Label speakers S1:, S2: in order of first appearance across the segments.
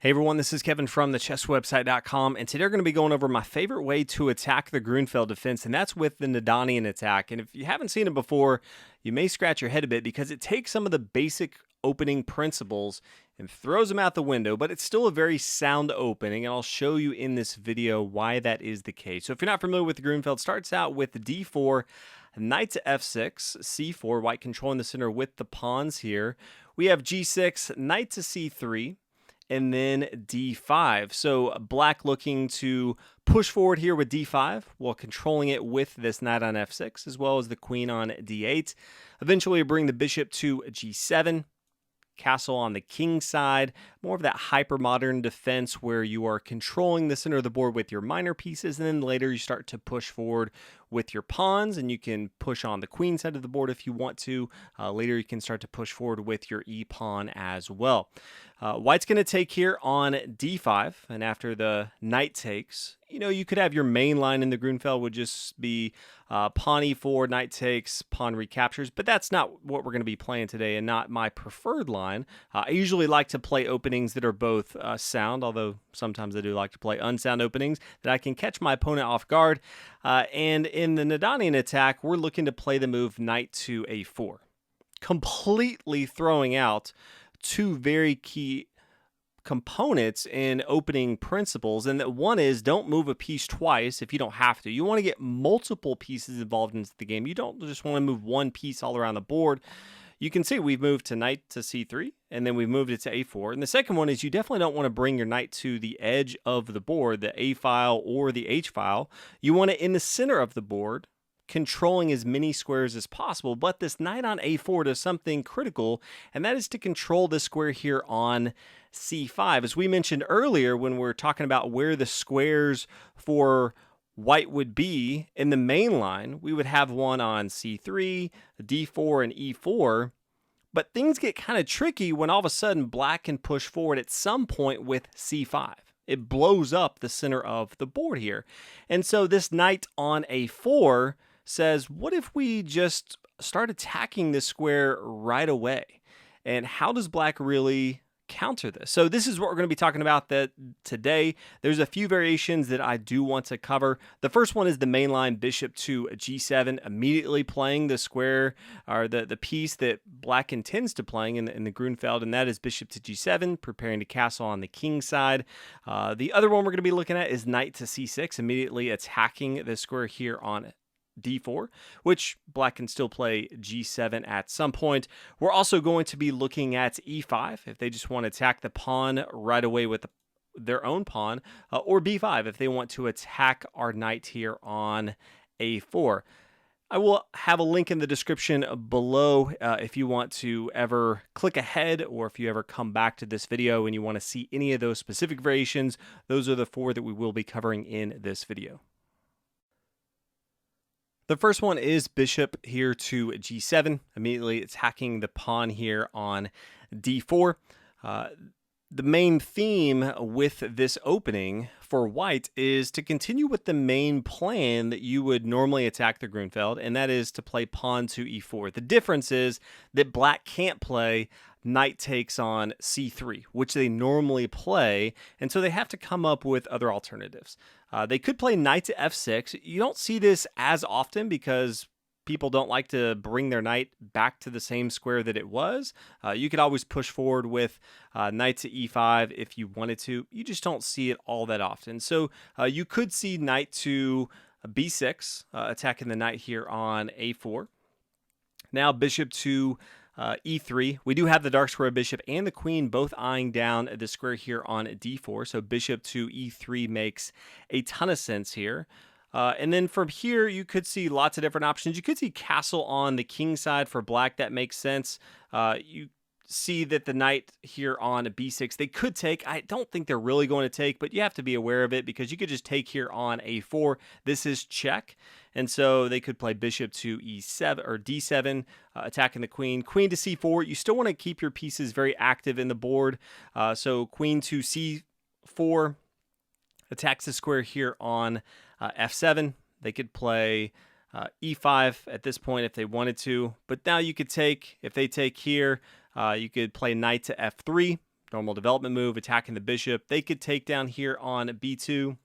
S1: Hey everyone, this is Kevin from thechesswebsite.com, and today we're going to be going over my favorite way to attack the Grunfeld Defense, and that's with the Nadanian Attack. And if you haven't seen it before, you may scratch your head a bit because it takes some of the basic opening principles and throws them out the window, but it's still a very sound opening, and I'll show you in this video why that is the case. So if you're not familiar with the Grunfeld, starts out with d4, knight to f6, c4, white controlling the center with the pawns here. We have g6, knight to c3, and then d5. So black looking to push forward here with d5 while controlling it with this knight on f6 as well as the queen on d8. Eventually bring the bishop to g7. Castle on the king side, more of that hyper-modern defense where you are controlling the center of the board with your minor pieces, and then later you start to push forward with your pawns, and you can push on the queen side of the board if you want to. Later you can start to push forward with your e-pawn as well. White's going to take here on d5, and after the knight takes, you could have your main line in the Grunfeld would just be pawn e4, knight takes, pawn recaptures, but that's not what we're going to be playing today and not my preferred line. I usually like to play openings that are both sound, although sometimes I do like to play unsound openings that I can catch my opponent off guard. And in the Nadanian Attack, we're looking to play the move knight to a4, completely throwing out two very key components in opening principles, and that one is don't move a piece twice if you don't have to. You want to get multiple pieces involved into the game. You don't just want to move one piece all around the board. You can see we've moved to knight to c3, and then we've moved it to a4. And the second one is you definitely don't want to bring your knight to the edge of the board, the a file or the h file. You want it in the center of the board, controlling as many squares as possible. But this knight on a4 does something critical, and that is to control this square here on c5. As we mentioned earlier when we're talking about where the squares for white would be in the main line, we would have one on c3, d4, and e4. But things get kind of tricky when all of a sudden black can push forward at some point with c5. It blows up the center of the board here. And so this knight on a4 says, what if we just start attacking this square right away? And how does black really counter this? So this is what we're going to be talking about today. There's a few variations that I do want to cover. The first one is the main line bishop to g7, immediately playing the square or the piece that black intends to playing in the Grunfeld, and that is bishop to g7, preparing to castle on the king side. The other one we're going to be looking at is knight to c6, immediately attacking the square here on d4, which black can still play g7 at some point. We're also going to be looking at e5 if they just want to attack the pawn right away with their own pawn, or b5 if they want to attack our knight here on a4. I will have a link in the description below if you want to ever click ahead, or if you ever come back to this video and you want to see any of those specific variations. Those are the four that we will be covering in this video. The first one is bishop here to g7, immediately attacking the pawn here on d4. The main theme with this opening for white is to continue with the main plan that you would normally attack the Grunfeld, and that is to play pawn to e4. The difference is that black can't play knight takes on c3, which they normally play, and so they have to come up with other alternatives. They could play knight to f6. You don't see this as often because people don't like to bring their knight back to the same square that it was. You could always push forward with knight to e5 if you wanted to. You just don't see it all that often. So you could see knight to b6, attacking the knight here on a4. Now bishop to e3. We do have the dark square bishop and the queen both eyeing down the square here on d4. So bishop to e3 makes a ton of sense here. And then from here, you could see lots of different options. You could see castle on the king side for black. That makes sense. You see that the knight here on b6, they could take. I don't think they're really going to take, but you have to be aware of it because you could just take here on a4. This is check. And so they could play bishop to e7 or d7, attacking the queen. Queen to c4. You still want to keep your pieces very active in the board. So queen to c4 attacks the square here on f7. They could play e5 at this point if they wanted to. But now you could take, if they take here, you could play knight to f3, Normal development move, attacking the bishop. They could take down here on b2.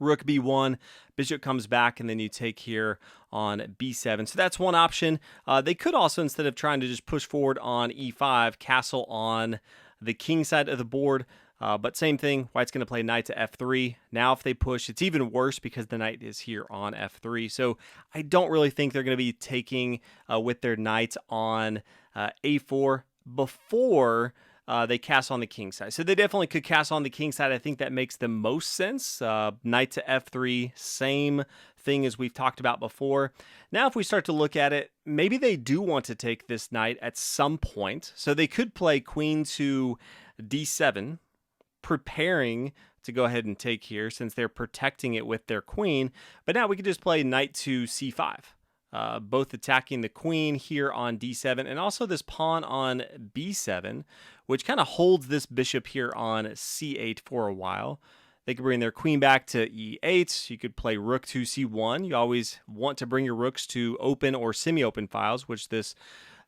S1: Rook b1, bishop comes back, and then you take here on b7. So that's one option. They could also, instead of trying to just push forward on e5, castle on the king side of the board. But same thing, white's going to play knight to f3. Now if they push, it's even worse because the knight is here on f3. So I don't really think they're going to be taking with their knight on a4 before they castle on the king side. So they definitely could castle on the king side. I think that makes the most sense. Knight to f3, same thing as we've talked about before. Now if we start to look at it, maybe they do want to take this knight at some point. So they could play queen to d7, preparing to go ahead and take here since they're protecting it with their queen. But now we could just play knight to c5. Both attacking the queen here on d7 and also this pawn on b7, which kind of holds this bishop here on c8 for a while. They could bring their queen back to e8. You could play rook to c1. You always want to bring your rooks to open or semi-open files, which this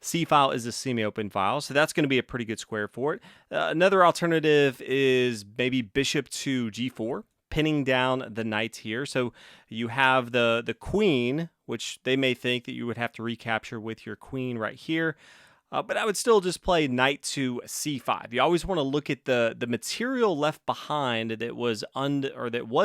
S1: C file is a semi-open file, so that's going to be a pretty good square for it. Another alternative is maybe bishop to g4, pinning down the knight here. So you have the queen, which they may think that you would have to recapture with your queen right here. But I would still just play knight to c5. You always want to look at the material left behind that was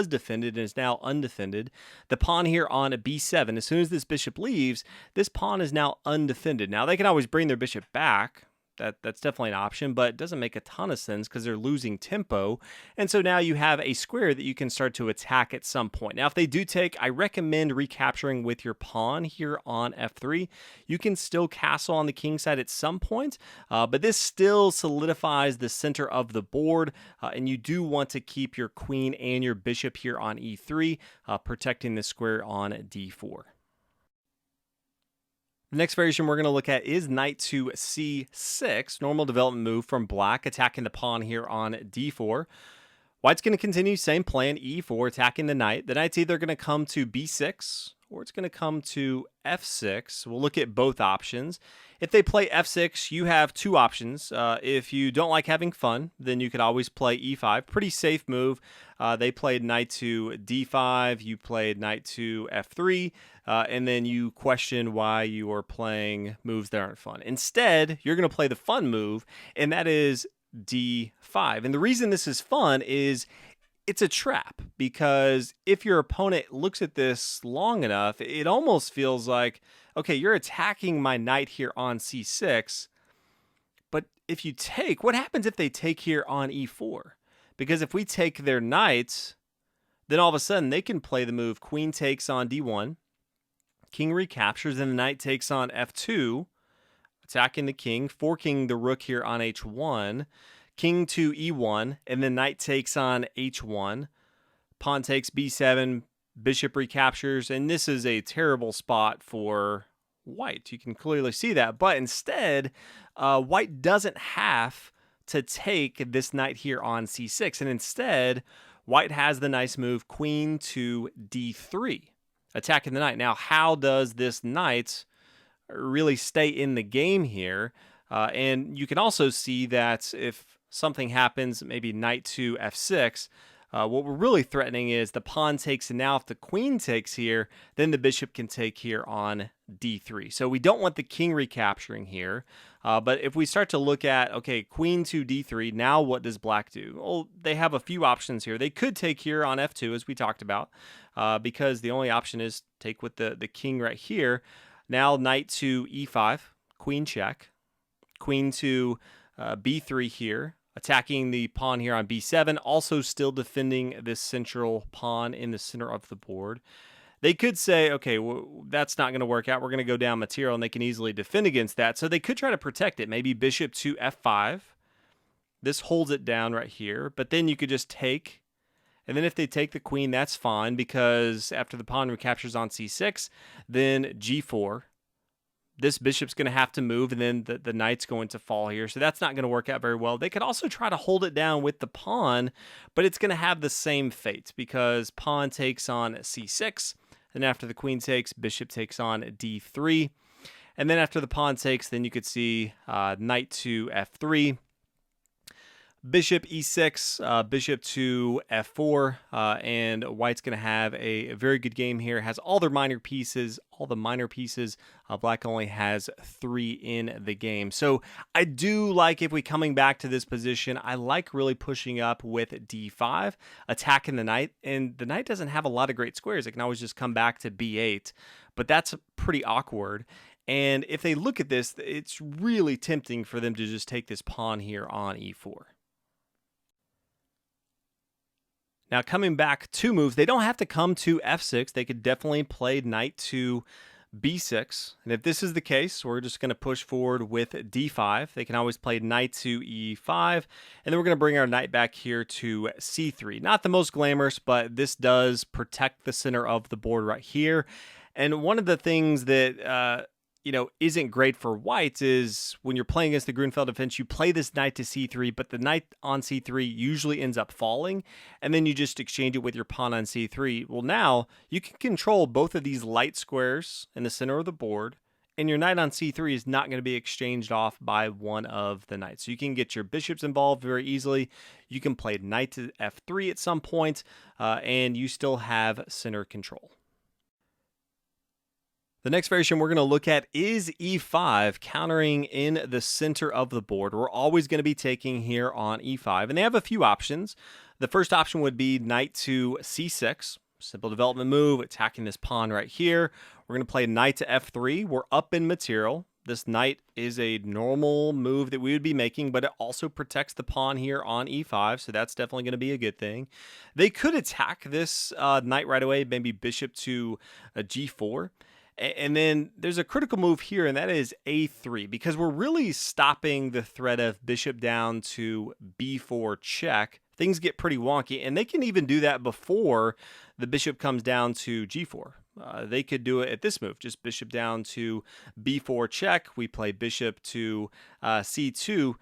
S1: defended and is now undefended. The pawn here on b7, as soon as this bishop leaves, this pawn is now undefended. Now they can always bring their bishop back. That's definitely an option, but it doesn't make a ton of sense because they're losing tempo. And so now you have a square that you can start to attack at some point. Now, if they do take, I recommend recapturing with your pawn here on f3. You can still castle on the king side at some point, but this still solidifies the center of the board, and you do want to keep your queen and your bishop here on e3, protecting the square on d4. The next variation we're going to look at is knight to c6, normal development move from black, attacking the pawn here on d4. White's going to continue same plan, e4, attacking the knight. The knight's either going to come to b6 or it's going to come to f6. We'll look at both options. If they play f6, you have two options. If you don't like having fun, then you could always play e5. Pretty safe move. They played knight to d5. You played knight to f3. And then you question why you are playing moves that aren't fun. Instead, you're going to play the fun move, and that is d5. And the reason this is fun is it's a trap, because if your opponent looks at this long enough, it almost feels like, okay, you're attacking my knight here on c6, but if you take, what happens if they take here on e4? Because if we take their knight, then all of a sudden they can play the move queen takes on d1, king recaptures, and the knight takes on f2, attacking the king, forking the rook here on h1, king to e1, and then knight takes on h1, pawn takes b7, bishop recaptures, and this is a terrible spot for white. You can clearly see that, but instead, white doesn't have to take this knight here on c6, and instead, white has the nice move queen to d3, attacking the knight. Now, how does this knight really stay in the game here? And you can also see that if something happens, maybe knight to f6, what we're really threatening is the pawn takes, and now if the queen takes here, then the bishop can take here on d3. So we don't want the king recapturing here. But if we start to look at, okay, queen to d3, now what does black do? Well, they have a few options here. They could take here on f2, as we talked about, because the only option is take with the king right here. Now knight to e5, queen check, queen to b3 here, attacking the pawn here on b7, also still defending this central pawn in the center of the board. They could say, okay, well, that's not going to work out. We're going to go down material, and they can easily defend against that. So they could try to protect it. Maybe bishop to f5. This holds it down right here. But then you could just take. And then if they take the queen, that's fine, because after the pawn recaptures on c6, then g4. This bishop's going to have to move, and then the knight's going to fall here. So that's not going to work out very well. They could also try to hold it down with the pawn, but it's going to have the same fate, because pawn takes on c6. Then after the queen takes, bishop takes on d3. And then after the pawn takes, then you could see knight to f3. bishop e6, bishop to f4, and white's going to have a very good game here. Has all their minor pieces, all the minor pieces. Black only has 3 in the game. So I do like, if we coming back to this position, I like really pushing up with d5, attacking the knight. And the knight doesn't have a lot of great squares. It can always just come back to b8, but that's pretty awkward. And if they look at this, it's really tempting for them to just take this pawn here on e4. Now, coming back 2 moves, they don't have to come to f6. They could definitely play knight to b6. And if this is the case, we're just going to push forward with d5. They can always play knight to e5. And then we're going to bring our knight back here to c3. Not the most glamorous, but this does protect the center of the board right here. And one of the things that isn't great for whites is when you're playing against the Grunfeld Defense, you play this knight to c3, but the knight on c3 usually ends up falling, and then you just exchange it with your pawn on c3. Well, now you can control both of these light squares in the center of the board, and your knight on c3 is not going to be exchanged off by one of the knights. So you can get your bishops involved very easily. You can play knight to f3 at some point, and you still have center control. The next variation we're going to look at is e5, countering in the center of the board. We're always going to be taking here on e5, and they have a few options. The first option would be knight to c6, simple development move, attacking this pawn right here. We're going to play knight to f3. We're up in material. This knight is a normal move that we would be making, but it also protects the pawn here on e5, so that's definitely going to be a good thing. They could attack this knight right away, maybe bishop to g4. And then there's a critical move here, and that is a3, because we're really stopping the threat of bishop down to b4 check. Things get pretty wonky, and they can even do that before the bishop comes down to g4. They could do it at this move, just bishop down to b4 check. We play bishop to c2,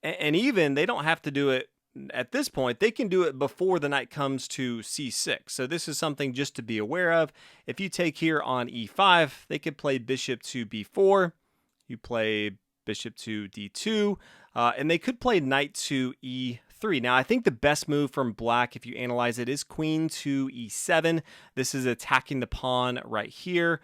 S1: and even they don't have to do it at this point. They can do it before the knight comes to c6. So this is something just to be aware of. If you take here on e5, they could play bishop to b4. You play bishop to d2, and they could play knight to e3. Now, I think the best move from black, if you analyze it, is queen to e7. This is attacking the pawn right here.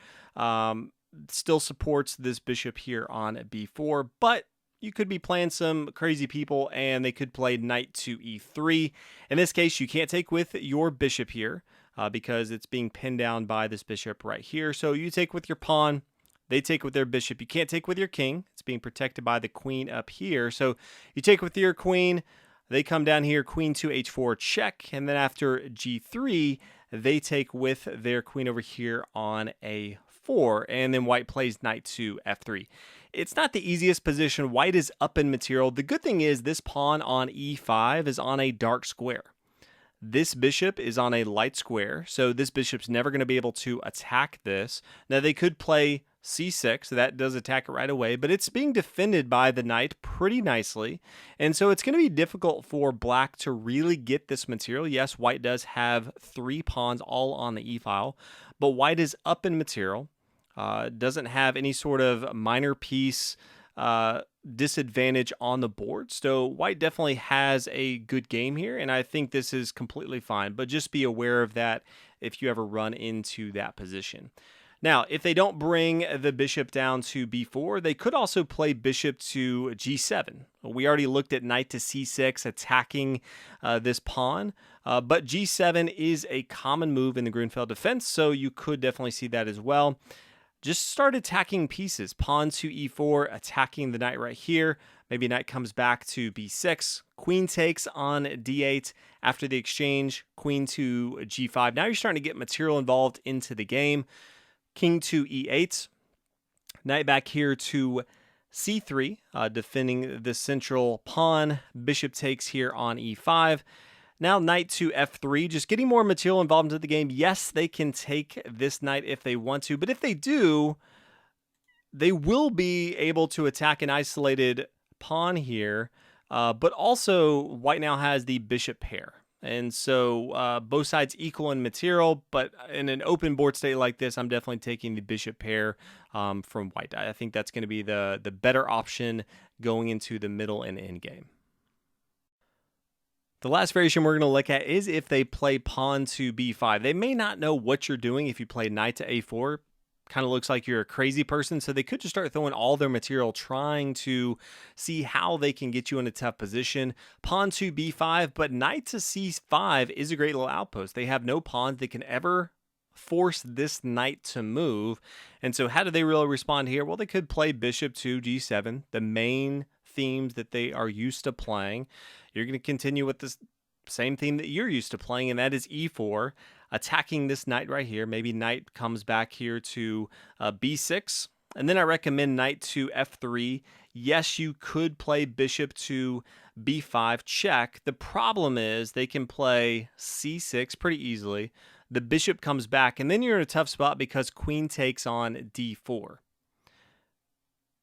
S1: Still supports this bishop here on b4, but you could be playing some crazy people, and they could play knight to e3. In this case, you can't take with your bishop here because it's being pinned down by this bishop right here. So you take with your pawn. They take with their bishop. You can't take with your king. It's being protected by the queen up here. So you take with your queen. They come down here, queen to h4 check. And then after g3, they take with their queen over here on a4. And then white plays knight to f3. It's not the easiest position. White is up in material. The good thing is this pawn on e5 is on a dark square. This bishop is on a light square, so this bishop's never going to be able to attack this. Now, they could play c6, so that does attack it right away, but it's being defended by the knight pretty nicely, and so it's going to be difficult for black to really get this material. Yes, white does have 3 pawns all on the e-file, but white is up in material. Doesn't have any sort of minor piece disadvantage on the board. So white definitely has a good game here, and I think this is completely fine. But just be aware of that if you ever run into that position. Now, if they don't bring the bishop down to b4, they could also play bishop to g7. We already looked at knight to c6 attacking this pawn, but g7 is a common move in the Grunfeld Defense, so you could definitely see that as well. Just start attacking pieces. Pawn to e4, attacking the knight right here. Maybe knight comes back to b6. Queen takes on d8. After the exchange, queen to g5. Now you're starting to get material involved into the game. King to e8. Knight back here to c3, defending the central pawn. Bishop takes here on e5. Now knight to f3, just getting more material involved into the game. Yes, they can take this knight if they want to, but if they do, they will be able to attack an isolated pawn here, but also white now has the bishop pair. And so both sides equal in material, but in an open board state like this, I'm definitely taking the bishop pair from white. I think that's going to be the better option going into the middle and end game. The last variation we're going to look at is if they play pawn to b5. They may not know what you're doing if you play knight to a4. Kind of looks like you're a crazy person, so they could just start throwing all their material trying to see how they can get you in a tough position. Pawn to b5, but knight to c5 is a great little outpost. They have no pawns that can ever force this knight to move. And so how do they really respond here? Well, they could play bishop to g7, the main themes that they are used to playing. You're going to continue with this same theme that you're used to playing, and that is e4, attacking this knight right here. Maybe knight comes back here to b6, and then I recommend knight to f3. Yes, you could play bishop to b5, check. The problem is they can play c6 pretty easily. The bishop comes back, and then you're in a tough spot because queen takes on d4.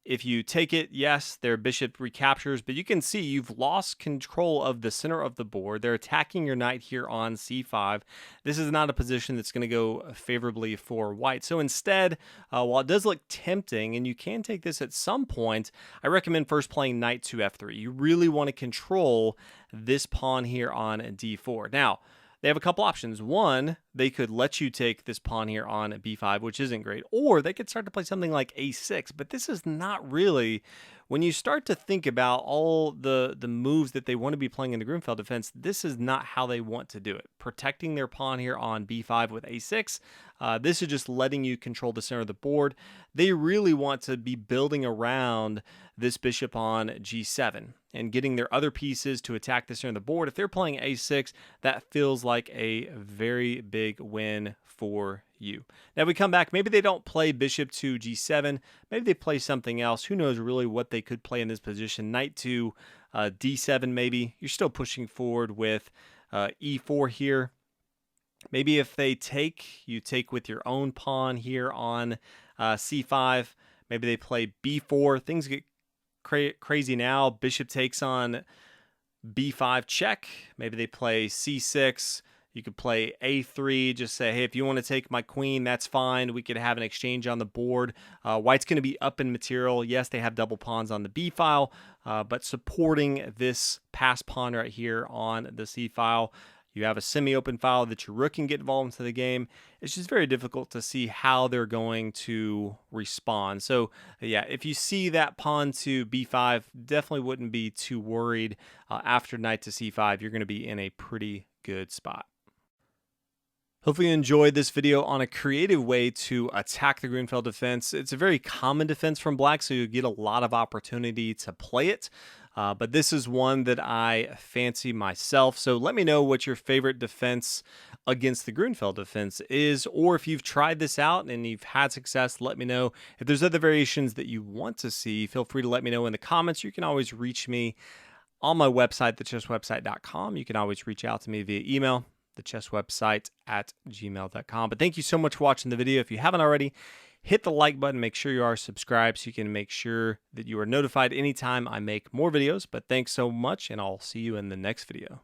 S1: If you take it, yes, their bishop recaptures, but you can see you've lost control of the center of the board. They're attacking your knight here on c5. This is not a position that's going to go favorably for white. So instead, while it does look tempting, and you can take this at some point, I recommend first playing knight to f3. You really want to control this pawn here on d4. Now, they have a couple options. One, they could let you take this pawn here on b5, which isn't great. Or they could start to play something like a6. But this is not really, when you start to think about all the moves that they want to be playing in the Grunfeld defense, this is not how they want to do it. Protecting their pawn here on b5 with a6. This is just letting you control the center of the board. They really want to be building around this bishop on g7 and getting their other pieces to attack the center of the board. If they're playing a6, that feels like a very big win for you. Now we come back, maybe they don't play bishop to g7, maybe they play something else. Who knows really what they could play in this position. Knight to d7 maybe. You're still pushing forward with e4 here. Maybe if they take, you take with your own pawn here on c5. Maybe they play b4. Things get crazy now. Bishop takes on b5 check. Maybe they play c6. You could play a3. Just say, hey, if you want to take my queen, that's fine. We could have an exchange on the board. White's going to be up in material. Yes, they have double pawns on the b file, but supporting this pass pawn right here on the c file. You have a semi-open file that your rook can get involved into the game. It's just very difficult to see how they're going to respond. So yeah, if you see that pawn to b5, definitely wouldn't be too worried. After knight to c5, you're going to be in a pretty good spot. Hopefully you enjoyed this video on a creative way to attack the Grunfeld defense. It's a very common defense from black, so you get a lot of opportunity to play it. But this is one that I fancy myself. So let me know what your favorite defense against the Grunfeld defense is, or if you've tried this out and you've had success, let me know. If there's other variations that you want to see, feel free to let me know in the comments. You can always reach me on my website, thechesswebsite.com. You can always reach out to me via email, thechesswebsite@gmail.com. But thank you so much for watching the video. If you haven't already, hit the like button. Make sure you are subscribed so you can make sure that you are notified anytime I make more videos. But thanks so much, and I'll see you in the next video.